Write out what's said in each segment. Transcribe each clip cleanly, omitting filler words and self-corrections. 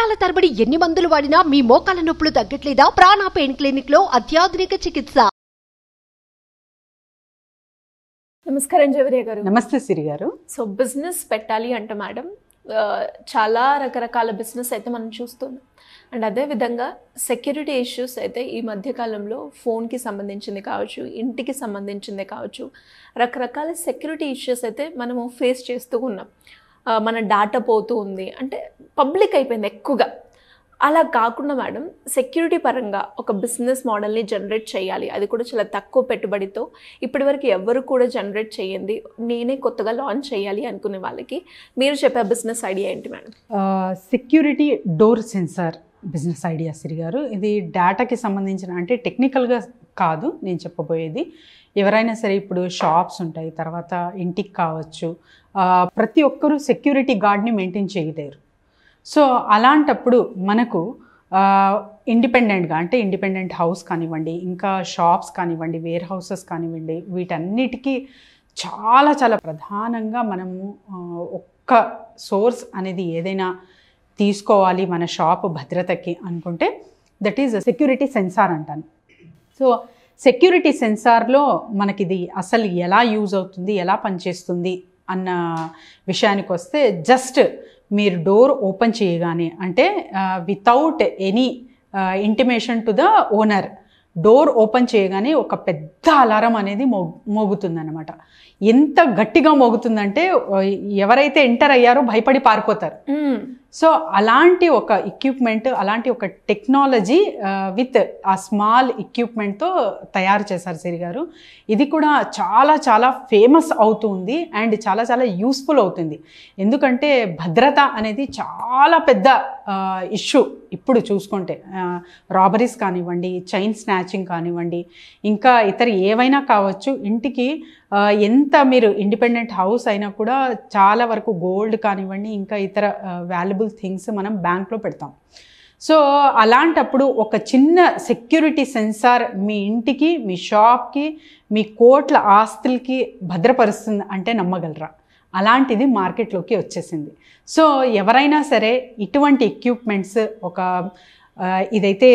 సంవత్సరాల తరబడి ఎన్ని మందులు వాడినా మీ మోకాల నొప్పులు తగ్గట్లేదా? ప్రాణ పెయిన్ క్లినిక్ లో అత్యాధునిక చికిత్స. నమస్కారం జవరియా గారు. నమస్తే సిరి గారు. సో బిజినెస్ పెట్టాలి అంటే మేడం చాలా రకరకాల బిజినెస్ అయితే మనం చూస్తున్నాం. అండ్ అదేవిధంగా సెక్యూరిటీ ఇష్యూస్ అయితే ఈ మధ్యకాలంలో ఫోన్కి సంబంధించింది కావచ్చు, ఇంటికి సంబంధించింది కావచ్చు, రకరకాల సెక్యూరిటీ ఇష్యూస్ అయితే మనము ఫేస్ చేస్తూ ఉన్నాం. మన డాటా పోతూ ఉంది అంటే పబ్లిక్ అయిపోయింది ఎక్కువగా. అలా కాకుండా మేడం సెక్యూరిటీ పరంగా ఒక బిజినెస్ మోడల్ని జనరేట్ చేయాలి, అది కూడా చాలా తక్కువ పెట్టుబడితో, ఇప్పటివరకు ఎవరు కూడా జనరేట్ చేయండి, నేనే కొత్తగా లాంచ్ చేయాలి అనుకునే వాళ్ళకి మీరు చెప్పే బిజినెస్ ఐడియా ఏంటి madam? Security door sensor business idea Siri గారు. ఇది డేటాకి సంబంధించిన, అంటే టెక్నికల్గా కాదు నేను చెప్పబోయేది. ఎవరైనా సరే ఇప్పుడు షాప్స్ ఉంటాయి, తర్వాత ఇంటికి కావచ్చు, ప్రతి ఒక్కరూ సెక్యూరిటీ గార్డ్ని మెయింటైన్ చేయలేరు. సో అలాంటప్పుడు మనకు ఇండిపెండెంట్గా, అంటే ఇండిపెండెంట్ హౌస్ కానివ్వండి, ఇంకా షాప్స్ కానివ్వండి, వేర్ హౌసెస్ కానివ్వండి, వీటన్నిటికీ చాలా చాలా ప్రధానంగా మనము ఒక్క సోర్స్ అనేది ఏదైనా తీసుకోవాలి మన షాప్ భద్రతకి అనుకుంటే దట్ ఈజ్ సెక్యూరిటీ సెన్సార్ అంటాను. సో సెక్యూరిటీ సెన్సార్లో మనకిది అసలు ఎలా యూజ్ అవుతుంది, ఎలా పనిచేస్తుంది అన్న విషయానికి వస్తే, జస్ట్ మీరు డోర్ ఓపెన్ చేయగానే, అంటే without any intimation to the owner, door open చేయగానే ఒక పెద్ద అలారం అనేది మోగుతుందన్నమాట. ఎంత గట్టిగా మోగుతుందంటే ఎవరైతే ఎంటర్ అయ్యారో భయపడి పారిపోతారు. సో అలాంటి ఒక ఎక్విప్మెంట్, అలాంటి ఒక టెక్నాలజీ విత్ ఆ స్మాల్ ఎక్విప్మెంట్తో తయారు చేశారు సిరి గారు. ఇది కూడా చాలా చాలా ఫేమస్ అవుతుంది అండ్ చాలా చాలా యూస్ఫుల్ అవుతుంది. ఎందుకంటే భద్రత అనేది చాలా పెద్ద ఇష్యూ ఇప్పుడు చూసుకుంటే. రాబరీస్ కానివ్వండి, చైన్ స్నాచింగ్ కానివ్వండి, ఇంకా ఇతర ఏవైనా కావచ్చు, ఇంటికి ఎంత మీరు ఇండిపెండెంట్ హౌస్ అయినా కూడా చాలా వరకు గోల్డ్ కానివ్వండి, ఇంకా ఇతర వాల్యుబుల్ థింగ్స్ మనం బ్యాంక్లో పెడతాం. సో అలాంటప్పుడు ఒక చిన్న సెక్యూరిటీ సెన్సార్ మీ ఇంటికి, మీ షాప్కి, మీ కోట్ల ఆస్తులకి భద్రపరుస్తుంది అంటే నమ్మగలరా? అలాంటిది మార్కెట్లోకి వచ్చేసింది. సో ఎవరైనా సరే ఇటువంటి ఎక్విప్మెంట్స్, ఒక ఇదైతే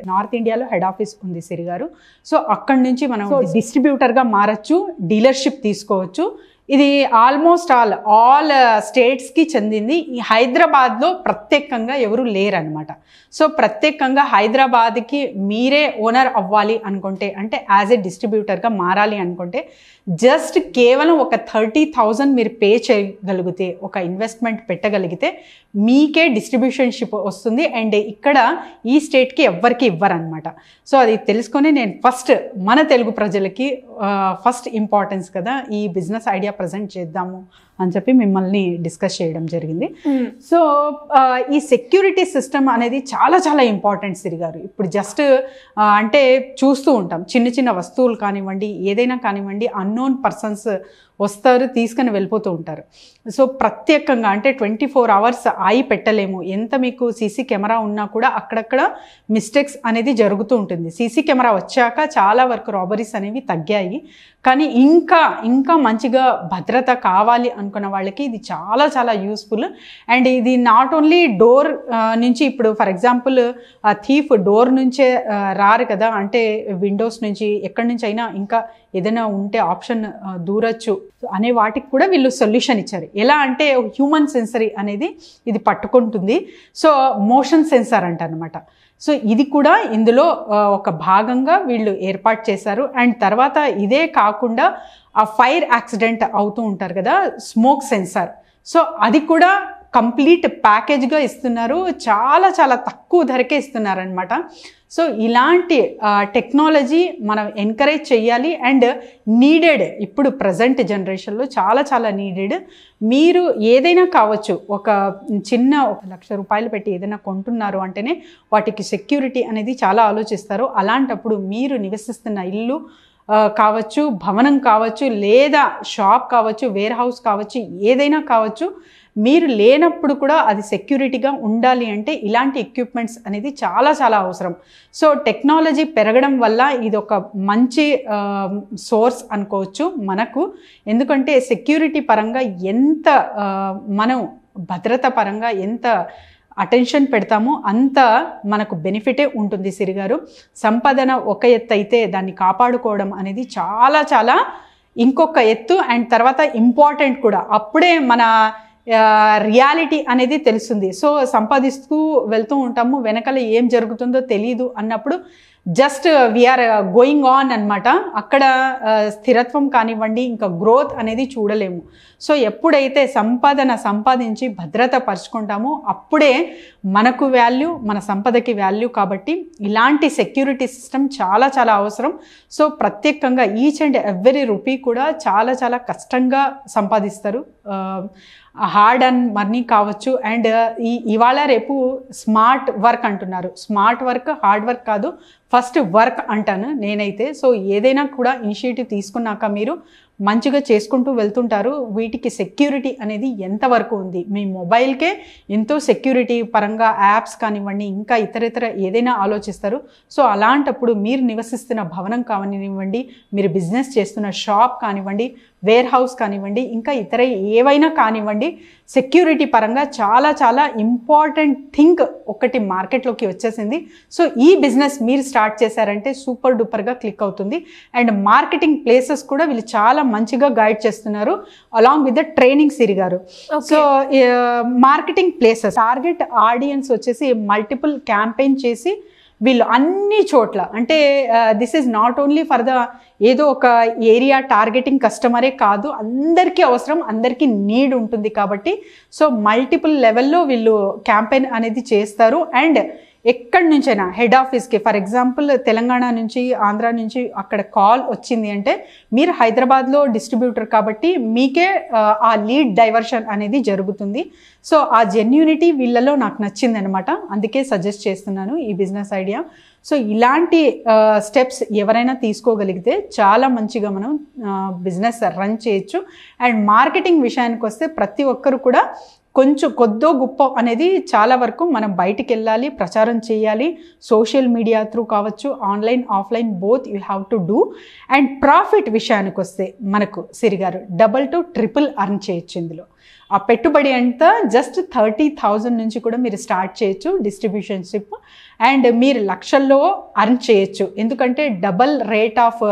నార్త్ ఇండియాలో హెడ్ ఆఫీస్ ఉంది సిరి గారు. సో అక్కడి నుంచి మనం డిస్ట్రిబ్యూటర్గా మారచ్చు, డీలర్షిప్ తీసుకోవచ్చు. ఇది ఆల్మోస్ట్ ఆల్ స్టేట్స్కి చెందింది. ఈ హైదరాబాద్లో ప్రత్యేకంగా ఎవరు లేరనమాట. సో ప్రత్యేకంగా హైదరాబాద్కి మీరే ఓనర్ అవ్వాలి అనుకుంటే, అంటే యాజ్ ఏ డిస్ట్రిబ్యూటర్గా మారాలి అనుకుంటే, జస్ట్ కేవలం ఒక 30,000 మీరు పే చేయగలిగితే, ఒక ఇన్వెస్ట్మెంట్ పెట్టగలిగితే మీకే డిస్ట్రిబ్యూషన్షిప్ వస్తుంది. అండ్ ఇక్కడ ఈ స్టేట్కి ఎవ్వరికి ఇవ్వరనమాట. సో అది తెలుసుకొని నేను ఫస్ట్ మన తెలుగు ప్రజలకి ఫస్ట్ ఇంపార్టెన్స్ కదా ఈ బిజినెస్ ఐడియా ప్రజెంట్ చేద్దాము అని చెప్పి మిమ్మల్ని డిస్కస్ చేయడం జరిగింది. సో ఈ సెక్యూరిటీ సిస్టమ్ అనేది చాలా చాలా ఇంపార్టెంట్ సిరి గారు. ఇప్పుడు జస్ట్ అంటే చూస్తూ ఉంటాం, చిన్న చిన్న వస్తువులు కానివ్వండి, ఏదైనా కానివ్వండి, అన్నోన్ పర్సన్స్ వస్తారు, తీసుకొని వెళ్ళిపోతూ ఉంటారు. సో ప్రత్యేకంగా అంటే 24 hours ఆయి పెట్టలేము. ఎంత మీకు సీసీ కెమెరా ఉన్నా కూడా అక్కడక్కడ మిస్టేక్స్ అనేది జరుగుతూ ఉంటుంది. సీసీ కెమెరా వచ్చాక చాలా వరకు రాబరీస్ అనేవి తగ్గాయి. కానీ ఇంకా మంచిగా భద్రత కావాలి అనుకున్న వాళ్ళకి ఇది చాలా చాలా యూస్ఫుల్. అండ్ ఇది నాట్ ఓన్లీ డోర్ నుంచి, ఇప్పుడు ఫర్ ఎగ్జాంపుల్ థీఫ్ డోర్ నుంచే రారు కదా, అంటే విండోస్ నుంచి ఎక్కడి నుంచి అయినా ఇంకా ఏదైనా ఉంటే ఆప్షన్ దూరచ్చు అనే వాటికి కూడా వీళ్ళు సొల్యూషన్ ఇచ్చారు. ఎలా అంటే హ్యూమన్ సెన్సరీ అనేది ఇది పట్టుకుంటుంది. సో మోషన్ సెన్సార్ అంటారనమాట. సో ఇది కూడా ఇందులో ఒక భాగంగా వీళ్ళు ఏర్పాటు చేశారు. అండ్ తర్వాత ఇదే కాకుండా ఆ ఫైర్ యాక్సిడెంట్ అవుతూ ఉంటారు కదా, స్మోక్ సెన్సార్. సో అది కూడా కంప్లీట్ ప్యాకేజ్గా ఇస్తున్నారు, చాలా చాలా తక్కువ ధరకే ఇస్తున్నారనమాట. సో ఇలాంటి టెక్నాలజీ మనం ఎంకరేజ్ చేయాలి అండ్ నీడెడ్. ఇప్పుడు ప్రజెంట్ జనరేషన్లో చాలా చాలా నీడెడ్. మీరు ఏదైనా కావచ్చు, ఒక చిన్న 1 లక్ష రూపాయలు పెట్టి ఏదైనా కొంటున్నారు అంటేనే వాటికి సెక్యూరిటీ అనేది చాలా ఆలోచిస్తారు. అలాంటప్పుడు మీరు నివసిస్తున్న ఇల్లు కావచ్చు, భవనం కావచ్చు, లేదా షాప్ కావచ్చు, వేర్ హౌస్ కావచ్చు, ఏదైనా కావచ్చు, మీరు లేనప్పుడు కూడా అది సెక్యూరిటీగా ఉండాలి అంటే ఇలాంటి ఎక్విప్మెంట్స్ అనేది చాలా చాలా అవసరం. సో టెక్నాలజీ పెరగడం వల్ల ఇది ఒక మంచి సోర్స్ అనుకోవచ్చు మనకు. ఎందుకంటే సెక్యూరిటీ పరంగా ఎంత మనం భద్రత పరంగా ఎంత అటెన్షన్ పెడతామో అంత మనకు బెనిఫిటే ఉంటుంది సిరి గారు. సంపాదన ఒక ఎత్తు అయితే దాన్ని కాపాడుకోవడం అనేది చాలా చాలా ఇంకొక ఎత్తు. అండ్ తర్వాత ఇంపార్టెంట్ కూడా. అప్పుడే మన రియాలిటీ అనేది తెలుస్తుంది. సో సంపాదిస్తూ వెళ్తూ ఉంటాము, వెనకాల ఏం జరుగుతుందో తెలియదు అన్నప్పుడు జస్ట్ వీఆర్ గోయింగ్ ఆన్ అనమాట. అక్కడ స్థిరత్వం కానివ్వండి, ఇంకా గ్రోత్ అనేది చూడలేము. సో ఎప్పుడైతే సంపాదించి భద్రత పరుచుకుంటామో అప్పుడే మనకు వాల్యూ, మన సంపదకి వాల్యూ. కాబట్టి ఇలాంటి సెక్యూరిటీ సిస్టమ్ చాలా చాలా అవసరం. సో ప్రత్యేకంగా ఈచ్ అండ్ ఎవ్రీ రూపీ కూడా చాలా చాలా కష్టంగా సంపాదిస్తారు. హార్డ్ అండ్ మనీ కావచ్చు. అండ్ ఇవాళ రేపు స్మార్ట్ వర్క్ అంటున్నారు. స్మార్ట్ వర్క్, హార్డ్ వర్క్ కాదు, ఫస్ట్ వర్క్ అంటాను నేనైతే. సో ఏదైనా కూడా ఇనిషియేటివ్ తీసుకున్నాక మీరు మంచిగా చేసుకుంటూ వెళ్తుంటారు. వీటికి సెక్యూరిటీ అనేది ఎంతవరకు ఉంది? మీ మొబైల్కే ఎంతో సెక్యూరిటీ పరంగా యాప్స్ కానివ్వండి, ఇంకా ఇతర ఏదైనా ఆలోచిస్తారు. సో అలాంటప్పుడు మీరు నివసిస్తున్న భవనం కానివ్వండి, మీరు బిజినెస్ చేస్తున్న షాప్ కానివ్వండి, వేర్ హౌస్ కానివ్వండి, ఇంకా ఇతర ఏవైనా కానివ్వండి, సెక్యూరిటీ పరంగా చాలా చాలా ఇంపార్టెంట్ థింగ్ ఒకటి మార్కెట్లోకి వచ్చేసింది. సో ఈ బిజినెస్ మీరు స్టార్ట్ చేశారంటే సూపర్ డూపర్గా క్లిక్ అవుతుంది. అండ్ మార్కెటింగ్ ప్లేసెస్ కూడా వీళ్ళు చాలా మంచిగా గైడ్ చేస్తున్నారు అలాంగ్ విత్ ద ట్రైనింగ్ సిరి గారు. So marketing places, target audience వచ్చేసి మల్టిపుల్ క్యాంపెయిన్ చేసి వీళ్ళు అన్ని చోట్ల, అంటే this is not only for the ఏదో ఒక ఏరియా టార్గెటింగ్ కస్టమరే కాదు, అందరికీ అవసరం, అందరికీ నీడ్ ఉంటుంది. కాబట్టి సో మల్టిపుల్ లెవెల్లో వీళ్ళు క్యాంపెయిన్ అనేది చేస్తారు. అండ్ ఎక్కడి నుంచైనా హెడ్ ఆఫీస్కి, ఫర్ ఎగ్జాంపుల్ తెలంగాణ నుంచి, ఆంధ్ర నుంచి అక్కడ కాల్ వచ్చింది అంటే మీరు హైదరాబాద్లో డిస్ట్రిబ్యూటర్ కాబట్టి మీకే ఆ లీడ్ డైవర్షన్ అనేది జరుగుతుంది. సో ఆ జెన్యూనిటీ వీళ్ళలో నాకు నచ్చింది అనమాట. అందుకే సజెస్ట్ చేస్తున్నాను ఈ బిజినెస్ ఐడియా. సో ఇలాంటి స్టెప్స్ ఎవరైనా తీసుకోగలిగితే చాలా మంచిగా మనం బిజినెస్ రన్ చేయొచ్చు. అండ్ మార్కెటింగ్ విషయానికి వస్తే ప్రతి ఒక్కరు కూడా కొంచెం కొద్దో గొప్ప అనేది చాలా వరకు మనం బయటికి వెళ్ళాలి, ప్రచారం చేయాలి. సోషల్ మీడియా త్రూ కావచ్చు, online offline both you have to do. And profit విషయానికి వస్తే మనకు సిరి గారు డబుల్ టు ట్రిపుల్ అర్న్ చేయొచ్చు ఇందులో. ఆ పెట్టుబడి అంతా జస్ట్ 30,000 నుంచి కూడా మీరు స్టార్ట్ చేయొచ్చు డిస్ట్రిబ్యూషన్షిప్. అండ్ మీరు లక్షల్లో అర్న్ చేయొచ్చు. ఎందుకంటే double rate of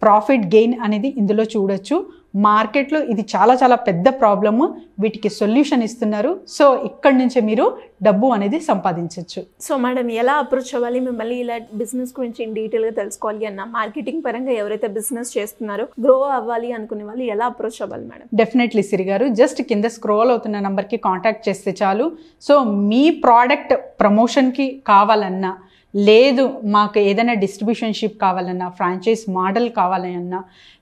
profit gain అనేది ఇందులో చూడొచ్చు. మార్కెట్లో ఇది చాలా చాలా పెద్ద ప్రాబ్లము. వీటికి సొల్యూషన్ ఇస్తున్నారు. సో ఇక్కడి నుంచే మీరు డబ్బు అనేది సంపాదించవచ్చు. సో మేడం, ఎలా అప్రోచ్ అవ్వాలి మిమ్మల్ని? ఇలా బిజినెస్ గురించి ఇన్ డీటెయిల్గా తెలుసుకోవాలి అన్న, మార్కెటింగ్ పరంగా ఎవరైతే బిజినెస్ చేస్తున్నారో గ్రో అవ్వాలి అనుకునే వాళ్ళు ఎలా అప్రోచ్ అవ్వాలి మేడం? డెఫినెట్లీ సిరి గారు, జస్ట్ కింద స్క్రోల్ అవుతున్న నెంబర్కి కాంటాక్ట్ చేస్తే చాలు. సో మీ ప్రోడక్ట్ ప్రమోషన్కి కావాలన్నా, లేదు మాకు ఏదైనా డిస్ట్రిబ్యూషన్షిప్ కావాలన్నా, ఫ్రాంచైజ్ మోడల్ కావాలన్నా,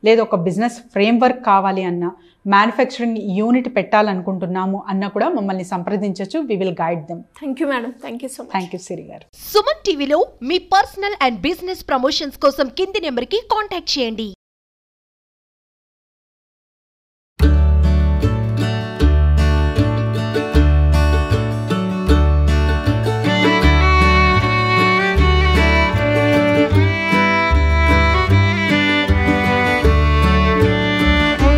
లేదు ఒక బిజినెస్ ఫ్రేమ్వర్క్ కావాలి అన్నా, మ్యానుఫ్యాక్చరింగ్ యూనిట్ పెట్టాలనుకుంటున్నాము అన్న కూడా మమ్మల్ని సంప్రదించవచ్చు. We will guide them. Thank you madam. Thank you so much. Thank you Siri గారు. సుమన్ టీవీలో మీ పర్సనల్ అండ్ బిజినెస్ ప్రమోషన్స్ కోసం కింది నెంబర్కి కాంటాక్ట్ చేయండి.